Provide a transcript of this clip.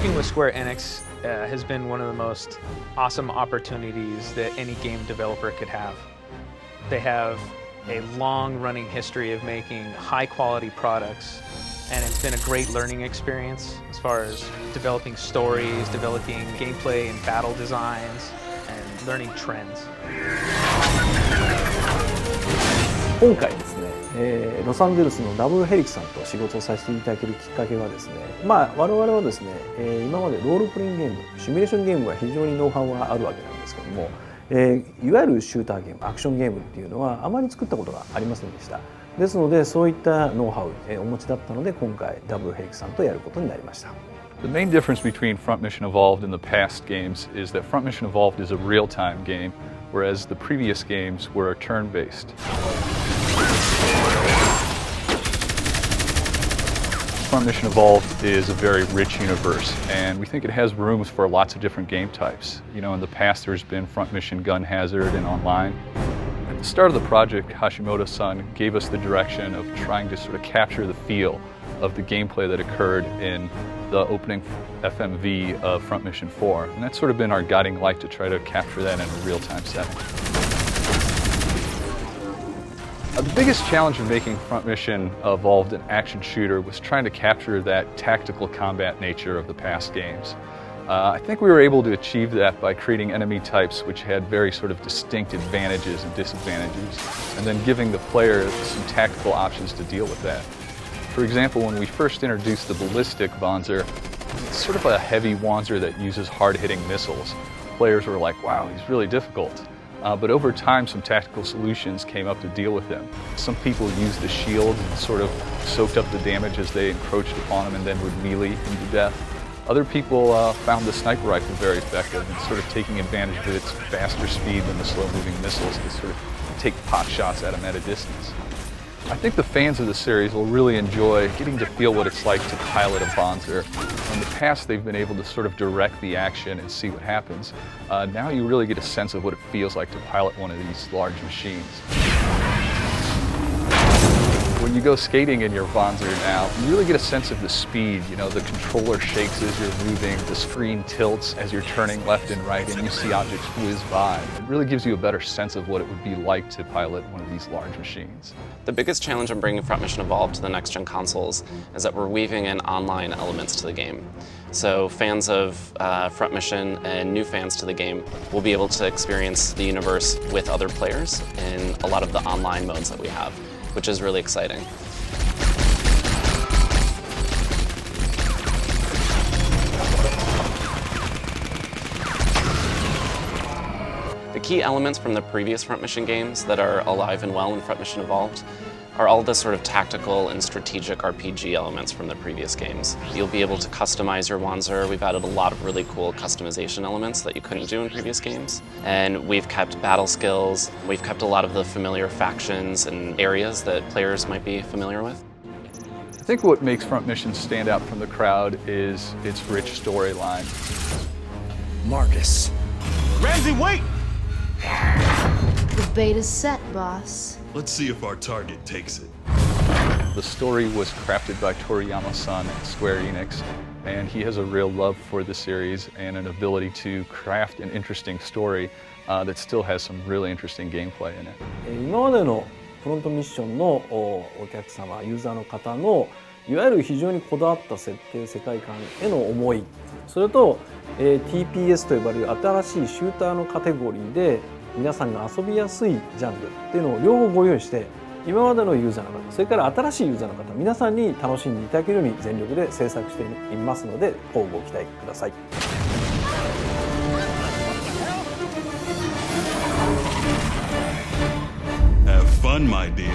Working with Square ENIX has been one of the most awesome opportunities that any game developer could have. They have a long-running history of making high-quality products, and it's been a great learning experience as far as developing stories, developing gameplay and battle designs, and learning trends. 今回ですね、ロサンゼルスのダブルヘリクさんと仕事をさせていただけるきっかけはですね、我々はですね、今までロールプレイングゲーム、シミュレーションゲームは非常にノウハウがあるわけなんですけども、いわゆるシューターゲーム、アクションゲームっていうのはあまり作ったことがありませんでした。ですので、そういったノウハウ、お持ちだったので、今回ダブルヘリクさんとやることになりました。The main difference between Front Mission Evolved and the past games is that Front Mission Evolved is a real-time game, whereas the previous games were turn-based. Front Mission Evolved is a very rich universe, and we think it has rooms for lots of different game types. You know, in the past there's been Front Mission Gun Hazard and online. At the start of the project, Hashimoto-san gave us the direction of trying to sort of capture the feel of the gameplay that occurred in the opening FMV of Front Mission 4, and that's sort of been our guiding light to try to capture that in a real-time setting. The biggest challenge of making Front Mission Evolved an action shooter was trying to capture that tactical combat nature of the past games. I think we were able to achieve that by creating enemy types which had very sort of distinct advantages and disadvantages, and then giving the player some tactical options to deal with that. For example, when we first introduced the ballistic Wanzer, it's sort of a heavy Wanzer that uses hard-hitting missiles. Players were like, wow, he's really difficult. But over time, some tactical solutions came up to deal with him. Some people used the shield and sort of soaked up the damage as they encroached upon him and then would melee him to death. Other people found the sniper rifle very effective and sort of taking advantage of its faster speed than the slow-moving missiles to sort of take pot shots at him at a distance. I think the fans of the series will really enjoy getting to feel what it's like to pilot a Wanzer. In the past, they've been able to sort of direct the action and see what happens. Now you really get a sense of what it feels like to pilot one of these large machines. When you go skating in your Wanzer now, you really get a sense of the speed. You know, the controller shakes as you're moving, the screen tilts as you're turning left and right, and you see objects whiz by. It really gives you a better sense of what it would be like to pilot one of these large machines. The biggest challenge in bringing Front Mission Evolved to the next-gen consoles is that we're weaving in online elements to the game. So fans of Front Mission and new fans to the game will be able to experience the universe with other players in a lot of the online modes that we have, which is really exciting. The key elements from the previous Front Mission games that are alive and well in Front Mission Evolved are all the sort of tactical and strategic RPG elements from the previous games. You'll be able to customize your Wanzer. We've added a lot of really cool customization elements that you couldn't do in previous games. And we've kept battle skills. We've kept a lot of the familiar factions and areas that players might be familiar with. I think what makes Front Mission stand out from the crowd is its rich storyline. Marcus. Ramsey, wait! The beta's set, boss. Let's see if our target takes it. The story was crafted by Toriyama-san at Square ENIX, and he has a real love for the series and an ability to craft an interesting story that still has some really interesting gameplay in it. 今までのフロントミッションのお客様、ユーザーの方のいわゆる非常にこだわった設定、世界観への思い、それと、TPS と呼ばれる新しいシューターのカテゴリーで皆さんが遊びやすいジャンルっていうのを両方ご用意して、今までのユーザーの方、それから新しいユーザーの方、皆さんに楽しんでいただけるように全力で制作していますので、ご期待ください。Have fun, my dear.